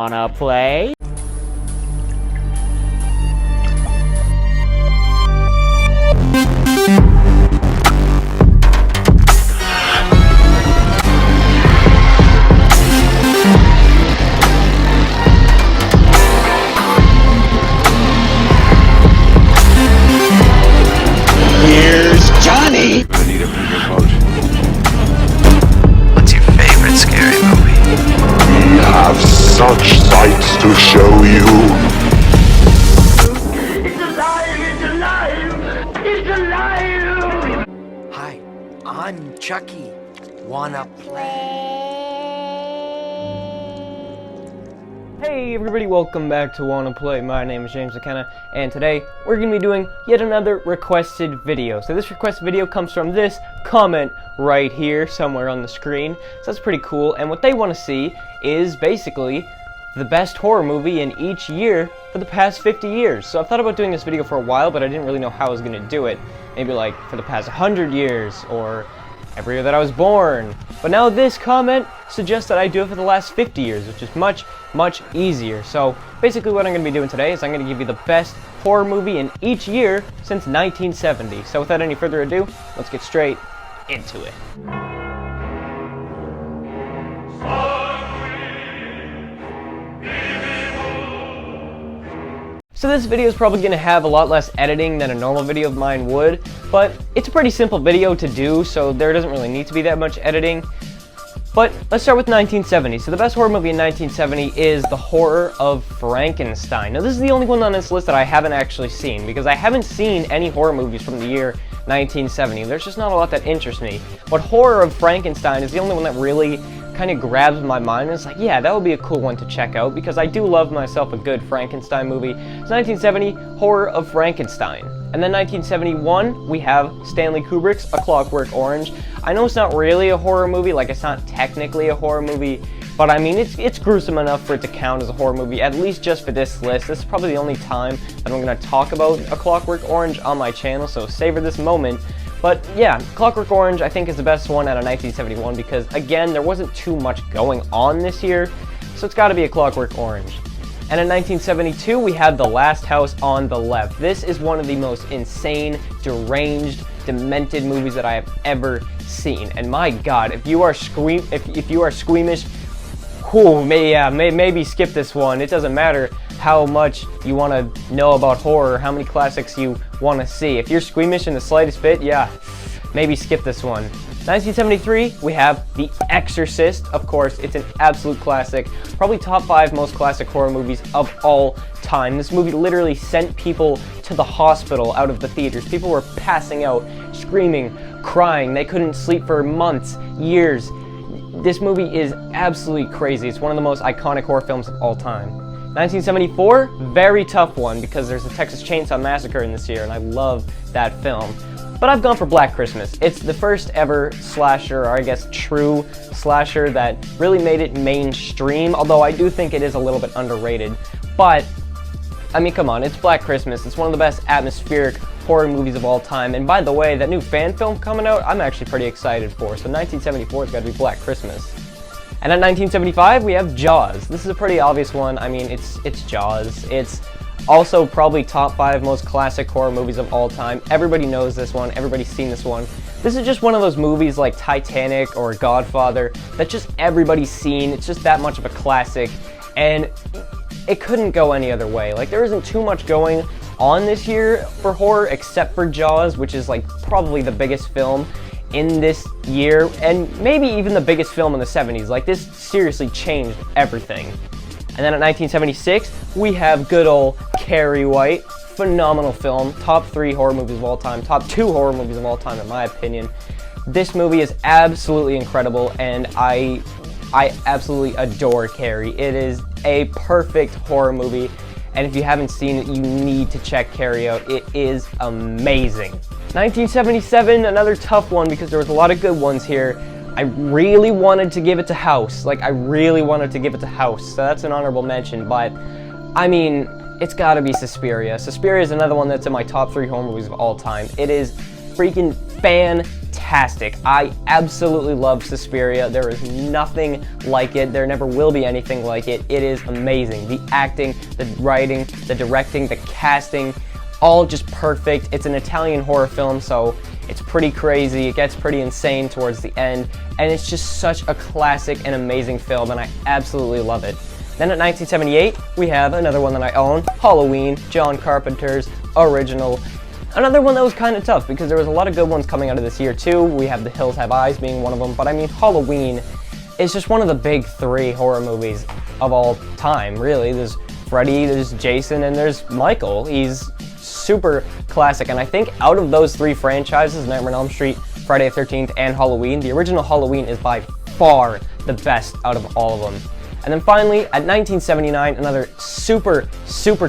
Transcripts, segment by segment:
Wanna play? Here's Johnny! I need a bigger boat. What's your favorite scary movie? We have such sights to show you. It's alive! It's alive! It's alive! Hi, I'm Chucky. Wanna play? Hey everybody, welcome back to Wanna Play. My name is James McKenna, and today we're going to be doing yet another requested video. So this requested video comes from this comment right here, somewhere on the screen. So that's pretty cool, and what they want to see is basically the best horror movie in each year for the past 50 years. So I've thought about doing this video for a while, but I didn't really know how I was going to do it. Maybe like for the past 100 years, or every year that I was born. But now this comment suggests that I do it for the last 50 years, which is much easier. So basically what I'm going to be doing today is I'm going to give you the best horror movie in each year since 1970. So without any further ado, let's get straight into it. So this video is probably going to have a lot less editing than a normal video of mine would, but it's a pretty simple video to do, so there doesn't really need to be that much editing. But let's start with 1970. So the best horror movie in 1970 is The Horror of Frankenstein. Now this is the only one on this list that I haven't actually seen, because I haven't seen any horror movies from the year 1970. There's just not a lot that interests me. But Horror of Frankenstein is the only one that really kind of grabs my mind, and it's like, yeah, that would be a cool one to check out, because I do love myself a good Frankenstein movie. It's 1970, Horror of Frankenstein. And then 1971, we have Stanley Kubrick's A Clockwork Orange. I know it's not really a horror movie, like it's not technically a horror movie, but I mean, it's gruesome enough for it to count as a horror movie, at least just for this list. This is probably the only time that I'm going to talk about A Clockwork Orange on my channel, so savor this moment. But yeah, Clockwork Orange I think is the best one out of 1971 because, again, there wasn't too much going on this year, so it's got to be A Clockwork Orange. And in 1972, we have The Last House on the Left. This is one of the most insane, deranged, demented movies that I have ever seen. And my God, if you are squeamish, maybe skip this one. It doesn't matter how much you want to know about horror, how many classics you want to see. If you're squeamish in the slightest bit, yeah, maybe skip this one. 1973, we have The Exorcist. Of course, it's an absolute classic. Probably top 5 most classic horror movies of all time. This movie literally sent people to the hospital out of the theaters. People were passing out, screaming, crying. They couldn't sleep for months, years. This movie is absolutely crazy. It's one of the most iconic horror films of all time. 1974, very tough one because there's a Texas Chainsaw Massacre in this year, and I love that film. But I've gone for Black Christmas. It's the first ever slasher, or I guess true slasher, that really made it mainstream, although I do think it is a little bit underrated. But, I mean, come on, it's Black Christmas. It's one of the best atmospheric horror movies of all time. And by the way, that new fan film coming out, I'm actually pretty excited for. So 1974 has got to be Black Christmas. And in 1975, we have Jaws. This is a pretty obvious one. I mean, it's Jaws. It's also probably top 5 most classic horror movies of all time. Everybody knows this one. Everybody's seen this one. This is just one of those movies like Titanic or Godfather that just everybody's seen. It's just that much of a classic, and it couldn't go any other way. Like, there isn't too much going on this year for horror except for Jaws, which is like probably the biggest film in this year, and maybe even the biggest film in the 70s. Like, this seriously changed everything. And then in 1976, we have good old Carrie White. Phenomenal film. Top 3 horror movies of all time. Top 2 horror movies of all time, in my opinion. This movie is absolutely incredible, and I absolutely adore Carrie. It is a perfect horror movie, and if you haven't seen it, you need to check Carrie out. It is amazing. 1977, another tough one because there was a lot of good ones here. I really wanted to give it to House. Like, I really wanted to give it to House, so that's an honorable mention, but I mean, it's gotta be Suspiria. Suspiria is another one that's in my top 3 horror movies of all time. It is freaking fantastic. fantastic. I absolutely love Suspiria. There is nothing like it. There never will be anything like it. It is amazing. The acting, the writing, the directing, the casting, all just perfect. It's an Italian horror film, so it's pretty crazy. It gets pretty insane towards the end, and it's just such a classic and amazing film, and I absolutely love it. Then at 1978, we have another one that I own, Halloween, John Carpenter's original. Another one that was kind of tough because there was a lot of good ones coming out of this year too. We have The Hills Have Eyes being one of them, but I mean Halloween is just one of the big three horror movies of all time, really. There's Freddy, there's Jason, and there's Michael. He's super classic, and I think out of those three franchises, Nightmare on Elm Street, Friday the 13th, and Halloween, the original Halloween is by far the best out of all of them. And then finally, at 1979, another super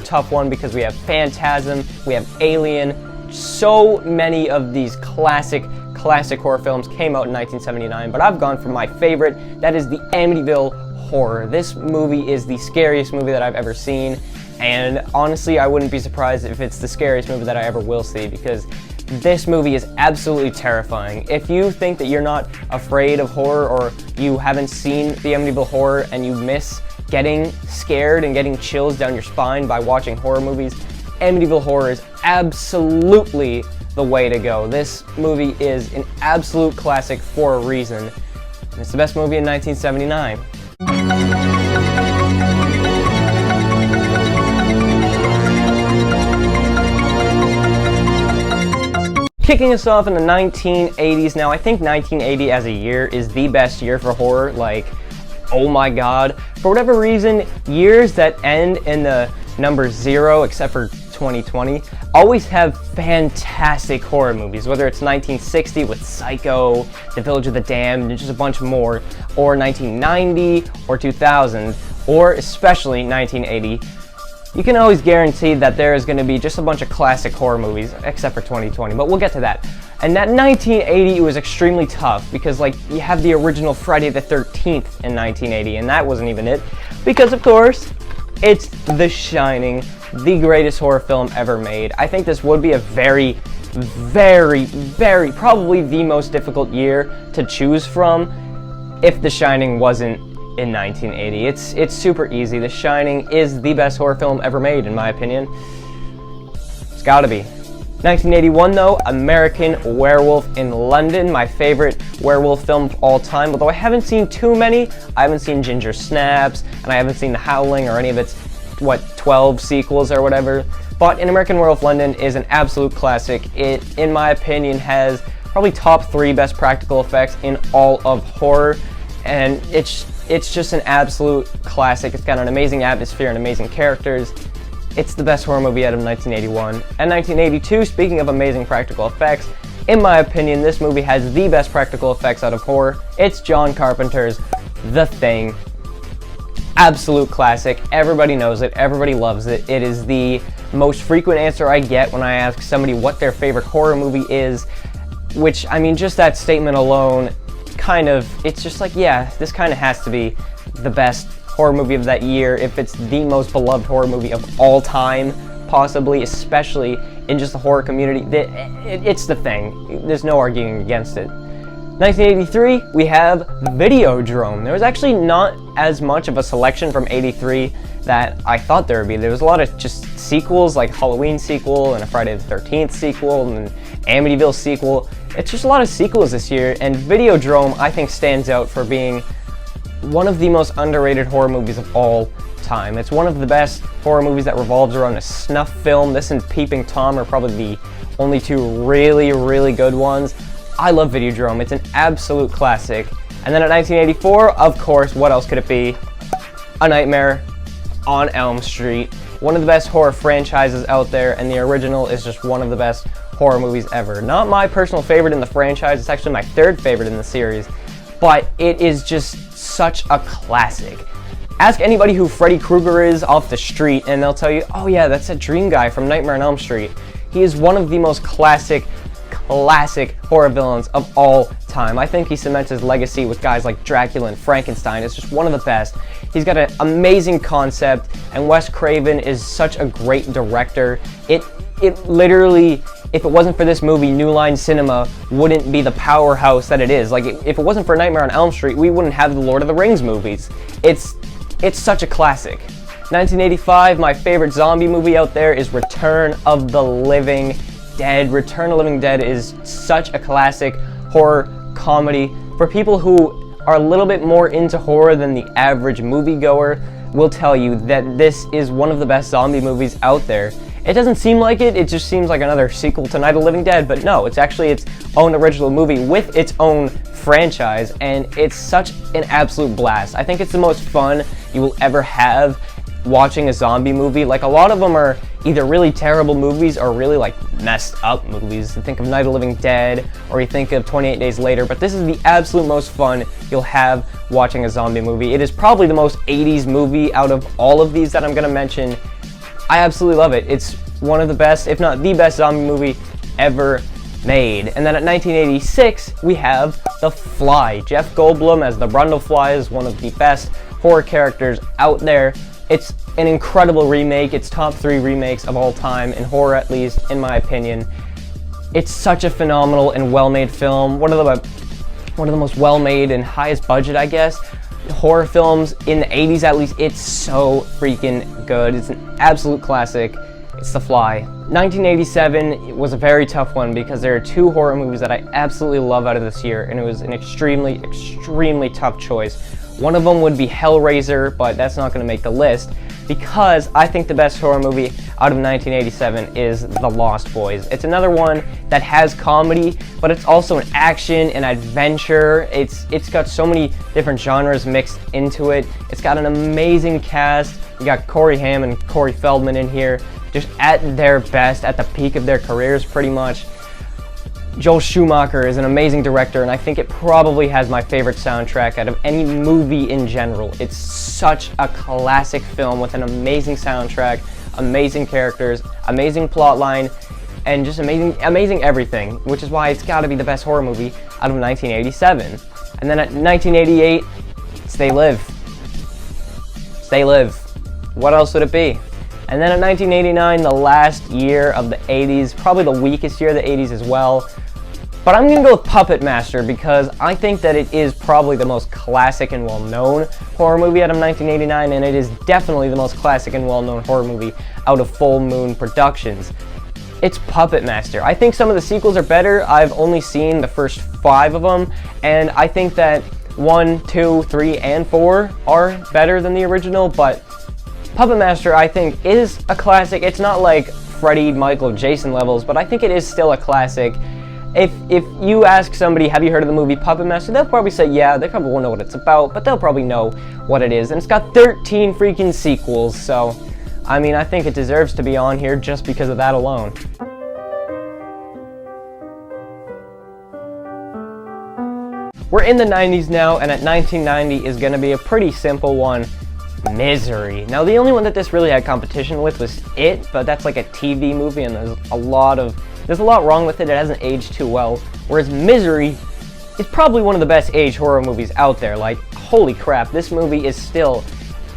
tough one because we have Phantasm, we have Alien. So many of these classic horror films came out in 1979, but I've gone for my favorite. That is the Amityville Horror. This movie is the scariest movie that I've ever seen, and honestly, I wouldn't be surprised if it's the scariest movie that I ever will see, because this movie is absolutely terrifying. If you think that you're not afraid of horror, or you haven't seen the Amityville Horror and you miss getting scared and getting chills down your spine by watching horror movies, Amityville Horror is absolutely the way to go. This movie is an absolute classic for a reason. And it's the best movie in 1979. Kicking us off in the 1980s. Now, I think 1980 as a year is the best year for horror. Like, oh my god. For whatever reason, years that end in the number 0, except for 2020, always have fantastic horror movies, whether it's 1960 with Psycho, The Village of the Damned, and just a bunch more, or 1990, or 2000, or especially 1980. You can always guarantee that there is going to be just a bunch of classic horror movies, except for 2020, but we'll get to that. And that 1980 was extremely tough, because like, you have the original Friday the 13th in 1980, and that wasn't even it, because of course, it's The Shining, the greatest horror film ever made. I think this would be a very, probably the most difficult year to choose from if The Shining wasn't in 1980. It's super easy. The Shining is the best horror film ever made, in my opinion. It's gotta be. 1981 though, American Werewolf in London, my favorite werewolf film of all time, although I haven't seen too many. I haven't seen Ginger Snaps, and I haven't seen The Howling or any of its, 12 sequels or whatever. But in American Werewolf London is an absolute classic. It, in my opinion, has probably top 3 best practical effects in all of horror, and it's just an absolute classic. It's got an amazing atmosphere and amazing characters. It's the best horror movie out of 1981. And 1982, speaking of amazing practical effects, in my opinion, this movie has the best practical effects out of horror. It's John Carpenter's The Thing. Absolute classic. Everybody knows it. Everybody loves it. It is the most frequent answer I get when I ask somebody what their favorite horror movie is, which, I mean, just that statement alone, kind of, it's just like, yeah, this kind of has to be the best horror movie of that year, if it's the most beloved horror movie of all time, possibly, especially in just the horror community. It's The Thing. There's no arguing against it. 1983, we have Videodrome. There was actually not as much of a selection from 83 that I thought there would be. There was a lot of just sequels, like Halloween sequel, and a Friday the 13th sequel, and an Amityville sequel. It's just a lot of sequels this year, and Videodrome, I think, stands out for being one of the most underrated horror movies of all time. It's one of the best horror movies that revolves around a snuff film. This and Peeping Tom are probably the only 2 really good ones. I love Videodrome. It's an absolute classic. And then at 1984, of course, what else could it be? A Nightmare on Elm Street. One of the best horror franchises out there, and the original is just one of the best horror movies ever. Not my personal favorite in the franchise, it's actually my 3rd favorite in the series, but it is just such a classic. Ask anybody who Freddy Krueger is off the street, and they'll tell you, oh yeah, that's a dream guy from Nightmare on Elm Street. He is one of the most classic horror villains of all time. I think he cements his legacy with guys like Dracula and Frankenstein. It's just one of the best. He's got an amazing concept, and Wes Craven is such a great director. It literally if it wasn't for this movie, New Line Cinema wouldn't be the powerhouse that it is. Like, if it wasn't for Nightmare on Elm Street, we wouldn't have the Lord of the Rings movies. It's such a classic. 1985, my favorite zombie movie out there is Return of the Living Dead. Return of the Living Dead is such a classic horror comedy. For people who are a little bit more into horror than the average moviegoer, will tell you that this is one of the best zombie movies out there. It doesn't seem like it, it just seems like another sequel to Night of the Living Dead, but no, it's actually its own original movie with its own franchise, and it's such an absolute blast. I think it's the most fun you will ever have watching a zombie movie. Like, a lot of them are either really terrible movies or really like messed up movies. You think of Night of the Living Dead, or you think of 28 Days Later, but this is the absolute most fun you'll have watching a zombie movie. It is probably the most 80s movie out of all of these that I'm gonna mention. I absolutely love it. It's one of the best, if not the best zombie movie ever made. And then at 1986, we have The Fly. Jeff Goldblum as the Brundlefly is one of the best horror characters out there. It's an incredible remake. It's top 3 remakes of all time, in horror at least, in my opinion. It's such a phenomenal and well-made film. One of the most well-made and highest budget, I guess, horror films in the 80s at least. It's so freaking good. It's an absolute classic. It's The Fly. 1987 was a very tough one because there are 2 horror movies that I absolutely love out of this year, and it was an extremely, extremely tough choice. One of them would be Hellraiser, but that's not going to make the list because I think the best horror movie out of 1987 is The Lost Boys. It's another one that has comedy, but it's also an action and adventure. It's got so many different genres mixed into it. It's got an amazing cast. You got Corey Haim and Corey Feldman in here, just at their best, at the peak of their careers pretty much. Joel Schumacher is an amazing director, and I think it probably has my favorite soundtrack out of any movie in general. It's such a classic film with an amazing soundtrack, amazing characters, amazing plotline, and just amazing everything, which is why it's got to be the best horror movie out of 1987. And then at 1988, Stay Live. Stay Live. What else would it be? And then in 1989, the last year of the 80s, probably the weakest year of the 80s as well. But I'm going to go with Puppetmaster because I think that it is probably the most classic and well-known horror movie out of 1989, and it is definitely the most classic and well-known horror movie out of Full Moon Productions. It's Puppetmaster. I think some of the sequels are better. I've only seen the first 5 of them, and I think that 1, 2, 3, and 4 are better than the original, but Puppetmaster, I think, is a classic. It's not like Freddy, Michael, Jason levels, but I think it is still a classic. If you ask somebody, have you heard of the movie Puppetmaster, they'll probably say, yeah, they probably won't know what it's about, but they'll probably know what it is. And it's got 13 freaking sequels, so, I mean, I think it deserves to be on here just because of that alone. We're in the 90s now, and at 1990 is going to be a pretty simple one. Misery. Now, the only one that this really had competition with was It, but that's like a TV movie, and there's a lot wrong with it. It hasn't aged too well. Whereas Misery is probably one of the best aged horror movies out there. Like, holy crap, this movie is still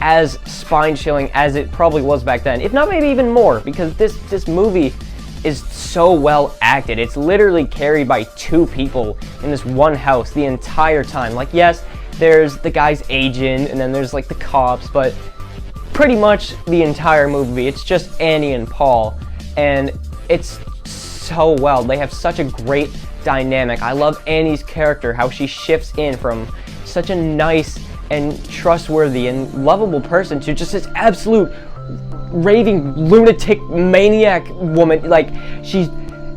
as spine-chilling as it probably was back then, if not maybe even more, because this movie is so well acted. It's literally carried by 2 people in this one house the entire time. Like, yes, there's the guy's agent, and then there's like the cops, but pretty much the entire movie, it's just Annie and Paul, and it's so well. They have such a great dynamic. I love Annie's character, how she shifts in from such a nice and trustworthy and lovable person to just this absolute raving lunatic maniac woman. Like, she's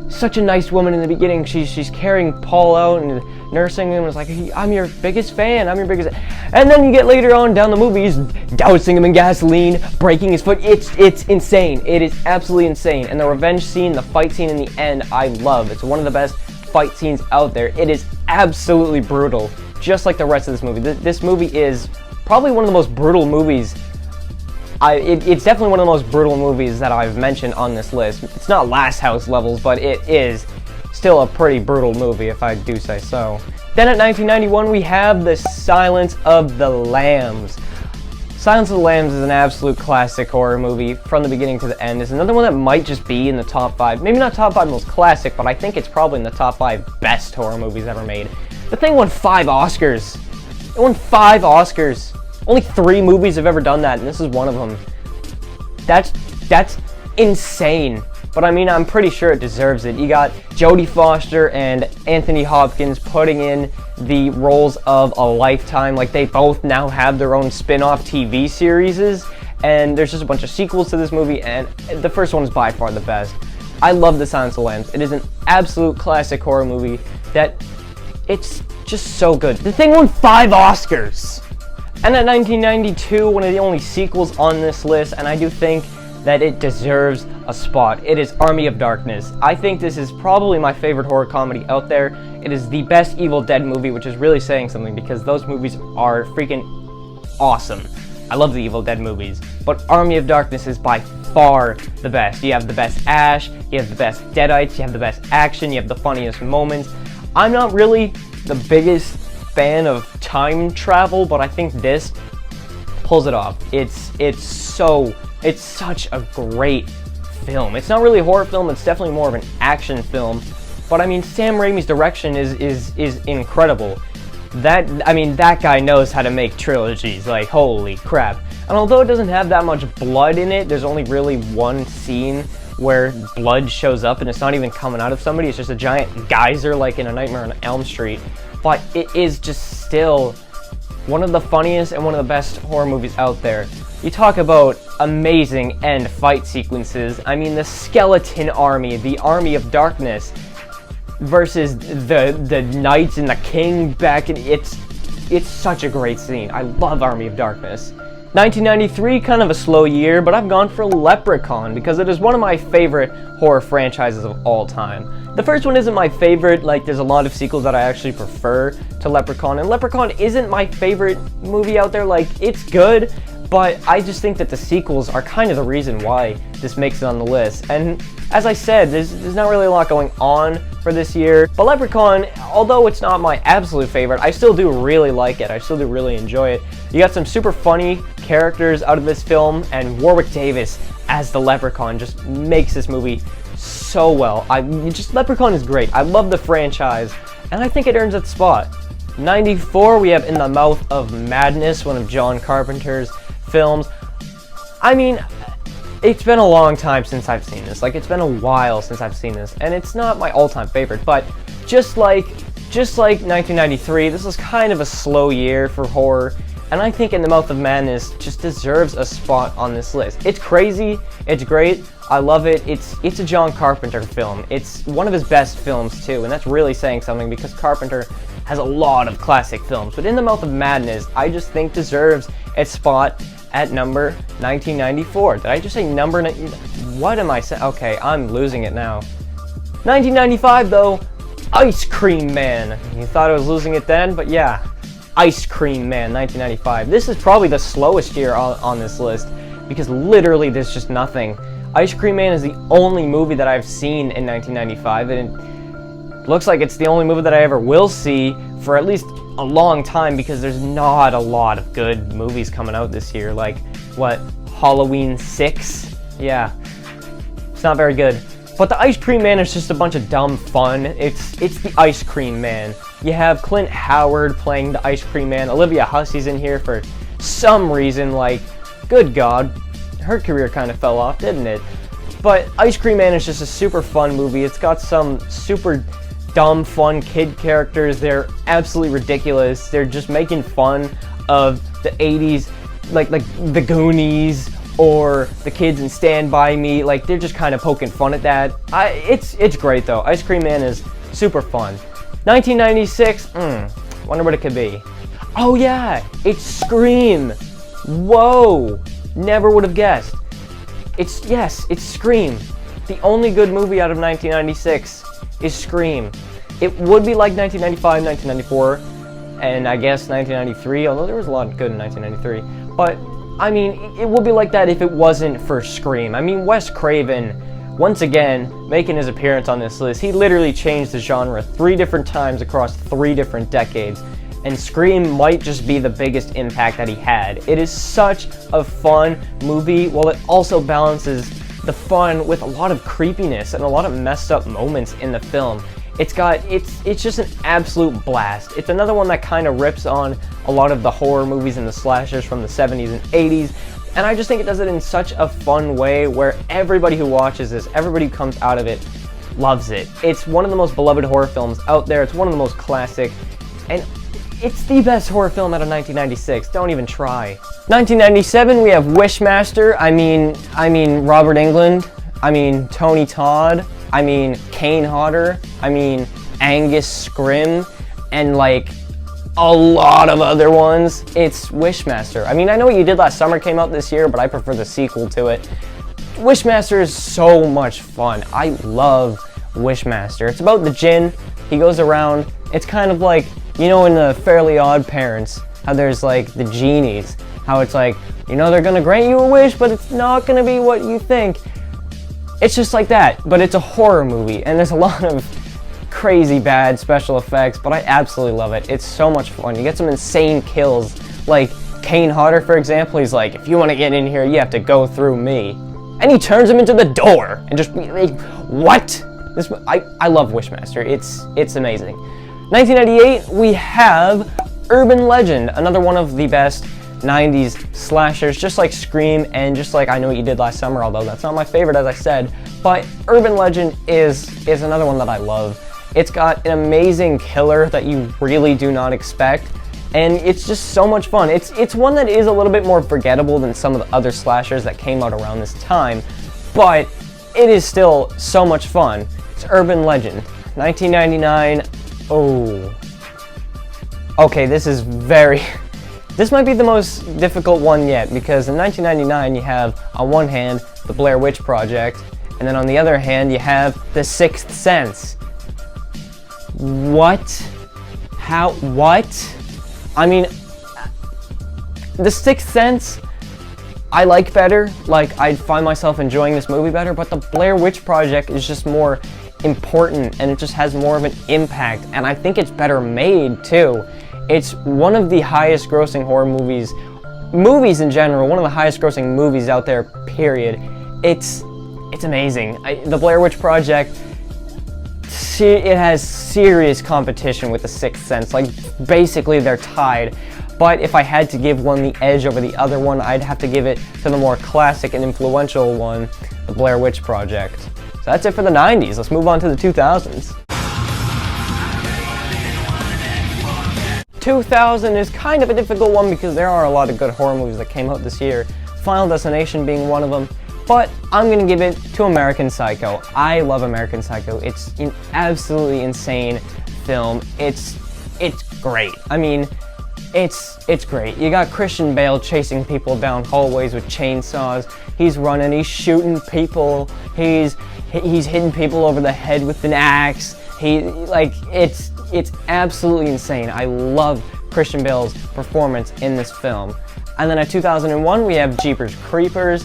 such a nice woman in the beginning. She's carrying Paul out and nursing him. It's like, hey, I'm your biggest fan. I'm your biggest. And then you get later on down the movie, he's dousing him in gasoline, breaking his foot. It's insane. It is absolutely insane. And the revenge scene, the fight scene in the end, I love. It's one of the best fight scenes out there. It is absolutely brutal, just like the rest of this movie. This movie is probably one of the most brutal movies. It's definitely one of the most brutal movies that I've mentioned on this list. It's not Last House levels, but it is still a pretty brutal movie, if I do say so. Then at 1991, we have The Silence of the Lambs. Silence of the Lambs is an absolute classic horror movie from the beginning to the end. It's another one that might just be in the top 5. Maybe not top 5 most classic, but I think it's probably in the top 5 best horror movies ever made. The thing won 5 Oscars. It won 5 Oscars. Only 3 movies have ever done that, and this is one of them. That's insane. But I mean, I'm pretty sure it deserves it. You got Jodie Foster and Anthony Hopkins putting in the roles of a lifetime. Like, they both now have their own spin-off TV series, and there's just a bunch of sequels to this movie, and the first one is by far the best. I love The Silence of the Lambs. It is an absolute classic horror movie that it's just so good. The thing won 5 Oscars! And at 1992, one of the only sequels on this list, and I do think that it deserves a spot. It is Army of Darkness. I think this is probably my favorite horror comedy out there. It is the best Evil Dead movie, which is really saying something because those movies are freaking awesome. I love the Evil Dead movies, but Army of Darkness is by far the best. You have the best Ash, you have the best Deadites, you have the best action, you have the funniest moments. I'm not really the biggest fan of time travel, but I think this pulls it off. It's such a great film. It's not really a horror film, it's definitely more of an action film. But I mean, Sam Raimi's direction is incredible. That guy knows how to make trilogies, like, holy crap. And although it doesn't have that much blood in it, there's only really one scene where blood shows up and it's not even coming out of somebody, it's just a giant geyser like in A Nightmare on Elm Street. But it is just still one of the funniest and one of the best horror movies out there. You talk about amazing end fight sequences. I mean, the skeleton army, the Army of Darkness, versus the knights and the king back in, it's such a great scene. I love Army of Darkness. 1993, kind of a slow year, but I've gone for Leprechaun because it is one of my favorite horror franchises of all time. The first one isn't my favorite, like there's a lot of sequels that I actually prefer to Leprechaun, and Leprechaun isn't my favorite movie out there. Like, it's good, but I just think that the sequels are kind of the reason why this makes it on the list. And as I said, there's not really a lot going on for this year, but Leprechaun, although it's not my absolute favorite, I still do really like it. I still do really enjoy it. You got some super funny characters out of this film, and Warwick Davis as the Leprechaun just makes this movie so well. Leprechaun is great. I love the franchise, and I think it earns its spot. 94, we have In the Mouth of Madness, one of John Carpenter's films. I mean, it's been a long time since I've seen this. Like, it's been a while since I've seen this, and it's not my all-time favorite, but just like 1993, this was kind of a slow year for horror, and I think In the Mouth of Madness just deserves a spot on this list. It's crazy, it's great, I love it. It's a John Carpenter film. It's one of his best films too, and that's really saying something because Carpenter has a lot of classic films, but In the Mouth of Madness, I just think deserves its spot at number 1994. Did I just say number? What am I saying? Okay, I'm losing it now. 1995 though, Ice Cream Man. You thought I was losing it then, but yeah, Ice Cream Man, 1995. This is probably the slowest year on this list because literally there's just nothing. Ice Cream Man is the only movie that I've seen in 1995, and it looks like it's the only movie that I ever will see for at least a long time because there's not a lot of good movies coming out this year. Like, what, Halloween 6? Yeah, it's not very good. But the Ice Cream Man is just a bunch of dumb fun. It's the Ice Cream Man. You have Clint Howard playing the Ice Cream Man. Olivia Hussey's in here for some reason. Like, good God, her career kind of fell off, didn't it? But Ice Cream Man is just a super fun movie. It's got some super dumb, fun kid characters. They're absolutely ridiculous. They're just making fun of the 80s, like the Goonies or the kids in Stand By Me. Like, they're just kind of poking fun at that. It's great though. Ice Cream Man is super fun. 1996, wonder what it could be. Oh yeah, it's Scream. Whoa, never would have guessed. It's Scream. The only good movie out of 1996 is Scream. It would be like 1995, 1994, and I guess 1993, although there was a lot good in 1993. But, I mean, it would be like that if it wasn't for Scream. I mean, Wes Craven, once again, making his appearance on this list, he literally changed the genre 3 different times across 3 different decades. and Scream might just be the biggest impact that he had. It is such a fun movie, while it also balances the fun with a lot of creepiness and a lot of messed up moments in the film. It's just an absolute blast. It's another one that kind of rips on a lot of the horror movies and the slashers from the 70s and 80s, and I just think it does it in such a fun way where everybody who watches this, everybody who comes out of it, loves it. It's one of the most beloved horror films out there. It's one of the most classic, and it's the best horror film out of 1996. Don't even try. 1997, we have Wishmaster. I mean Robert Englund. I mean Tony Todd. I mean Kane Hodder. I mean Angus Scrimm, and like a lot of other ones. It's Wishmaster. I mean, I Know What You Did Last Summer came out this year, but I prefer the sequel to it. Wishmaster is so much fun. I love Wishmaster. It's about the djinn. He goes around. It's kind of like, you know, in the Fairly Odd Parents, how there's like the genies, how it's like, you know, they're gonna grant you a wish, but it's not gonna be what you think. It's just like that, but it's a horror movie, and there's a lot of crazy bad special effects, but I absolutely love it. It's so much fun. You get some insane kills, like Kane Hodder, for example. He's like, if you want to get in here, you have to go through me. And he turns him into the door, and just like, what? I love Wishmaster. It's amazing. 1998, we have Urban Legend, another one of the best 90s slashers, just like Scream and just like I Know What You Did Last Summer, although that's not my favorite, as I said. But Urban Legend is another one that I love. It's got an amazing killer that you really do not expect, and it's just so much fun. It's one that is a little bit more forgettable than some of the other slashers that came out around this time, but it is still so much fun. It's Urban Legend. 1999, oh. Okay, this might be the most difficult one yet, because in 1999 you have, on one hand, the Blair Witch Project, and then on the other hand you have The Sixth Sense. What? How? What? I mean, The Sixth Sense, I like better. Like, I'd find myself enjoying this movie better, but the Blair Witch Project is just more important, and it just has more of an impact, and I think it's better made, too. It's one of the highest grossing horror movies in general, one of the highest grossing movies out there, period. It's amazing. The Blair Witch Project, it has serious competition with The Sixth Sense. Like, basically they're tied. But if I had to give one the edge over the other one, I'd have to give it to the more classic and influential one, The Blair Witch Project. So that's it for the 90s. Let's move on to the 2000s. 2000 is kind of a difficult one because there are a lot of good horror movies that came out this year, Final Destination being one of them, but I'm going to give it to American Psycho. I love American Psycho. It's an absolutely insane film. It's great. I mean, it's great. You got Christian Bale chasing people down hallways with chainsaws. He's running, he's shooting people, he's hitting people over the head with an axe. It's absolutely insane. I love Christian Bale's performance in this film. And then at 2001, we have Jeepers Creepers,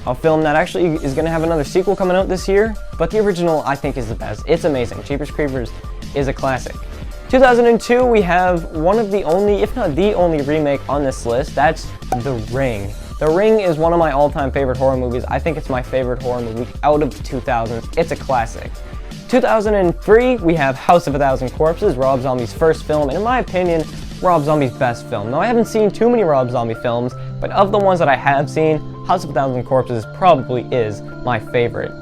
a film that actually is going to have another sequel coming out this year, but the original I think is the best. It's amazing. Jeepers Creepers is a classic. 2002, we have one of the only, if not the only remake on this list. That's The Ring. The Ring is one of my all-time favorite horror movies. I think it's my favorite horror movie out of the 2000s. It's a classic. 2003, we have House of a Thousand Corpses, Rob Zombie's first film, and in my opinion, Rob Zombie's best film. Now, I haven't seen too many Rob Zombie films, but of the ones that I have seen, House of a Thousand Corpses probably is my favorite.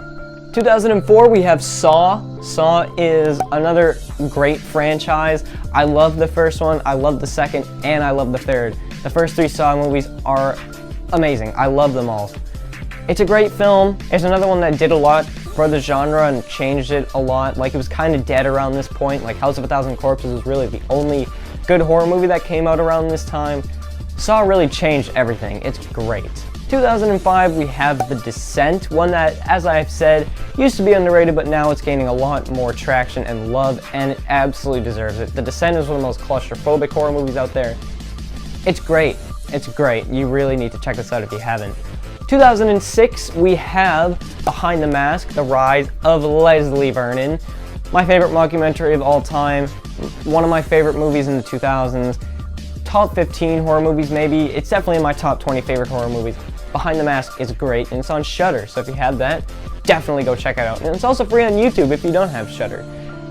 2004, we have Saw. Saw is another great franchise. I love the first one, I love the second, and I love the third. The first three Saw movies are amazing. I love them all. It's a great film. It's another one that did a lot for the genre and changed it a lot. Like, it was kind of dead around this point. Like, House of a Thousand Corpses was really the only good horror movie that came out around this time. Saw really changed everything. It's great. 2005, we have The Descent, one that, as I've said, used to be underrated, but now it's gaining a lot more traction and love, and it absolutely deserves it. The Descent is one of the most claustrophobic horror movies out there. It's great. It's great. You really need to check this out if you haven't. 2006, we have Behind the Mask, The Rise of Leslie Vernon. My favorite mockumentary of all time. one of my favorite movies in the 2000s. Top 15 horror movies maybe. It's definitely in my top 20 favorite horror movies. Behind the Mask is great, and it's on Shudder, so if you have that, definitely go check it out. And it's also free on YouTube if you don't have Shudder.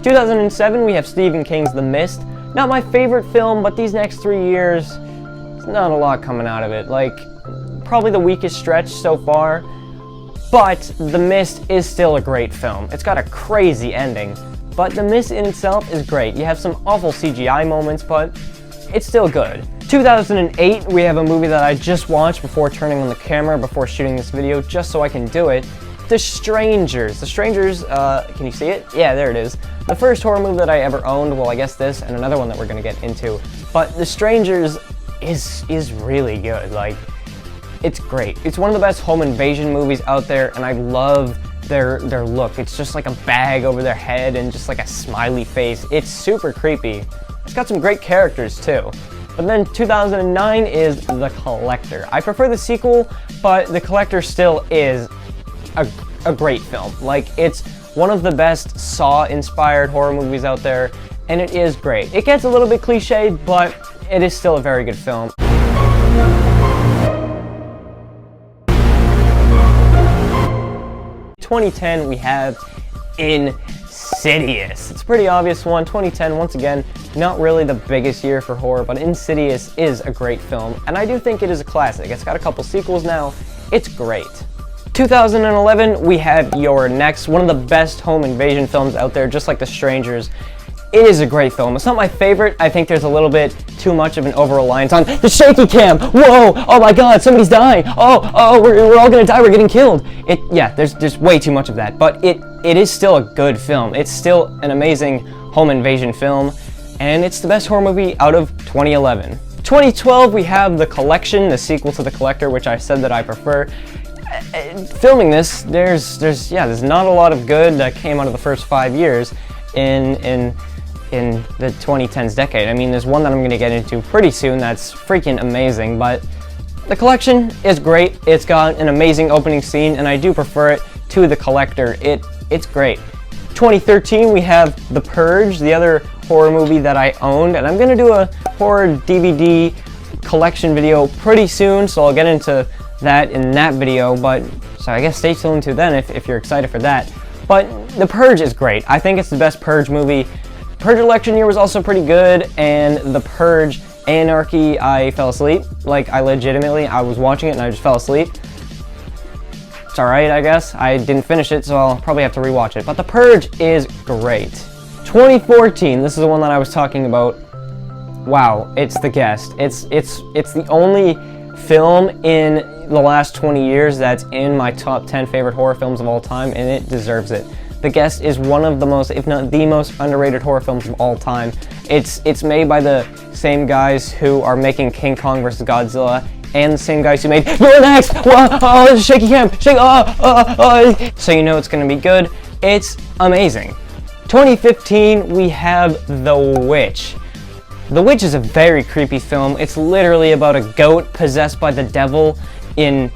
2007, we have Stephen King's The Mist. Not my favorite film, but these next 3 years, there's not a lot coming out of it. Like, probably the weakest stretch so far, but The Mist is still a great film. It's got a crazy ending, but The Mist in itself is great. You have some awful CGI moments, but it's still good. 2008, we have a movie that I just watched before turning on the camera, before shooting this video, just so I can do it. The Strangers. The Strangers, can you see it? Yeah, there it is. The first horror movie that I ever owned, well, I guess this, and another one that we're gonna get into. But The Strangers is really good. Like, it's great. It's one of the best home invasion movies out there, and I love their look. It's just like a bag over their head and just like a smiley face. It's super creepy. It's got some great characters too. But then 2009 is The Collector. I prefer the sequel, but The Collector still is a great film. Like, it's one of the best Saw-inspired horror movies out there, and it is great. It gets a little bit cliched, but it is still a very good film. 2010, we have Insidious. It's a pretty obvious one. 2010, once again, not really the biggest year for horror, but Insidious is a great film, and I do think it is a classic. It's got a couple sequels now. It's great. 2011, we have Your Next, one of the best home invasion films out there, just like The Strangers. It is a great film. It's not my favorite. I think there's a little bit too much of an over-reliance on the shaky cam. Whoa! Oh my God! Somebody's dying! Oh! We're all gonna die. We're getting killed. There's way too much of that. But it is still a good film. It's still an amazing home invasion film, and it's the best horror movie out of 2011. 2012, we have The Collection, the sequel to The Collector, which I said that I prefer. Filming this, there's not a lot of good that came out of the first 5 years in the 2010s decade. I mean, there's one that I'm going to get into pretty soon that's freaking amazing, but The Collection is great. It's got an amazing opening scene, and I do prefer it to The Collector. It's great. 2013, we have The Purge, the other horror movie that I owned, and I'm going to do a horror DVD collection video pretty soon, so I'll get into that in that video, but so I guess stay tuned to then if you're excited for that. But The Purge is great. I think it's the best Purge movie. Purge election year was also pretty good, and The Purge Anarchy, I fell asleep. Like, I was watching it and I just fell asleep. It's alright, I guess. I didn't finish it, so I'll probably have to rewatch it. But The Purge is great. 2014, this is the one that I was talking about. Wow, it's The Guest. It's the only film in the last 20 years that's in my top 10 favorite horror films of all time, and it deserves it. The Guest is one of the most, if not the most underrated horror films of all time. It's made by the same guys who are making King Kong vs. Godzilla, and the same guys who made You're Next! Whoa, shaky cam! Shake! So you know it's gonna be good. It's amazing. 2015, we have The Witch. The Witch is a very creepy film. It's literally about a goat possessed by the devil in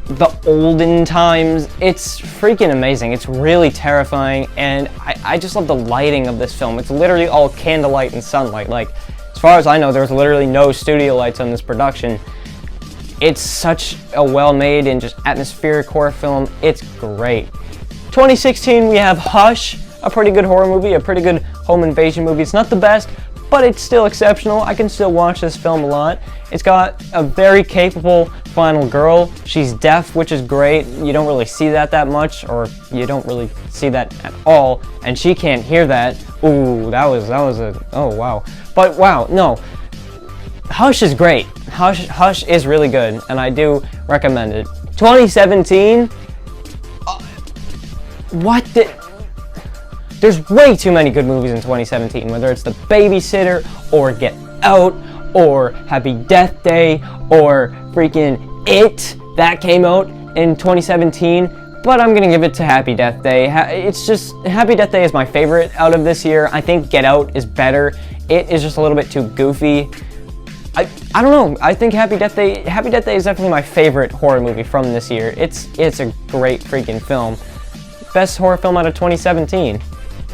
the olden times. It's freaking amazing. It's really terrifying, and I just love the lighting of this film. It's literally all candlelight and sunlight. Like, as far as I know, there's literally no studio lights on this production. It's such a well-made and just atmospheric horror film. It's great. 2016, we have Hush, a pretty good horror movie, a pretty good home invasion movie. It's not the best, but it's still exceptional. I can still watch this film a lot. It's got a very capable final girl. She's deaf, which is great. You don't really see that much, or you don't really see that at all, and she can't hear that. Ooh, that was oh wow. But wow, no. Hush is great. Hush is really good, and I do recommend it. 2017, there's way too many good movies in 2017, whether it's The Babysitter, or Get Out, or Happy Death Day, or freaking It, that came out in 2017, but I'm gonna give it to Happy Death Day. It's just, Happy Death Day is my favorite out of this year. I think Get Out is better. It is just a little bit too goofy. I don't know, I think Happy Death Day is definitely my favorite horror movie from this year. It's a great freaking film. Best horror film out of 2017.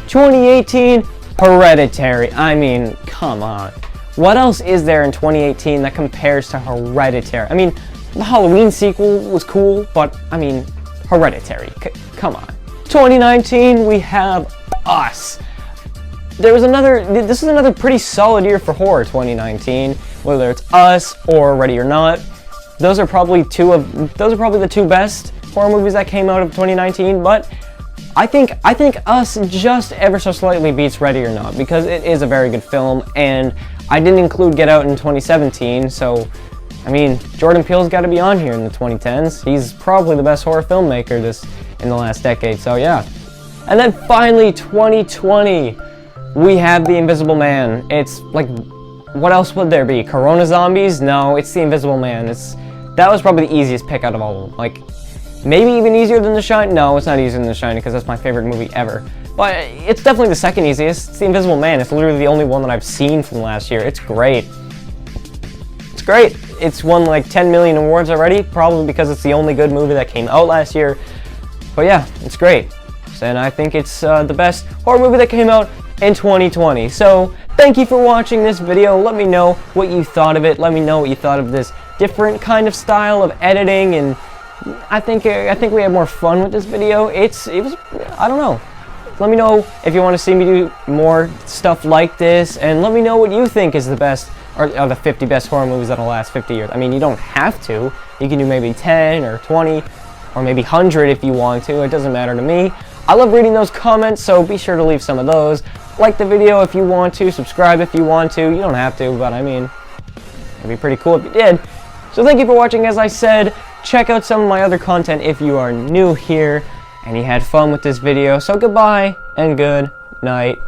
2018, Hereditary. I mean, come on. What else is there in 2018 that compares to Hereditary? I mean, the Halloween sequel was cool, but I mean, Hereditary. Come on. 2019, we have Us. This is another pretty solid year for horror, 2019. Whether it's Us or Ready or Not, those are probably the two best horror movies that came out of 2019. But I think Us just ever so slightly beats Ready or Not because it is a very good film, and I didn't include Get Out in 2017, so I mean, Jordan Peele's got to be on here in the 2010s. He's probably the best horror filmmaker in the last decade, so yeah. And then finally, 2020, we have The Invisible Man. It's like, what else would there be? Corona Zombies? No, it's The Invisible Man. That was probably the easiest pick out of all of them. Like, maybe even easier than The Shining? No, it's not easier than The Shining because that's my favorite movie ever. But it's definitely the second easiest. It's The Invisible Man. It's literally the only one that I've seen from last year. It's great. It's great. It's won like 10 million awards already, probably because it's the only good movie that came out last year. But yeah, it's great. And I think it's the best horror movie that came out in 2020. So thank you for watching this video. Let me know what you thought of it. Let me know what you thought of this different kind of style of editing, and I think we had more fun with this video. It was, I don't know. Let me know if you want to see me do more stuff like this, and let me know what you think is the best, or the 50 best horror movies of the last 50 years. I mean, you don't have to. You can do maybe 10 or 20 or maybe 100 if you want to. It doesn't matter to me. I love reading those comments, so be sure to leave some of those. Like the video if you want to, subscribe if you want to. You don't have to, but I mean, it'd be pretty cool if you did. So thank you for watching. As I said, check out some of my other content if you are new here and you had fun with this video. So goodbye and good night.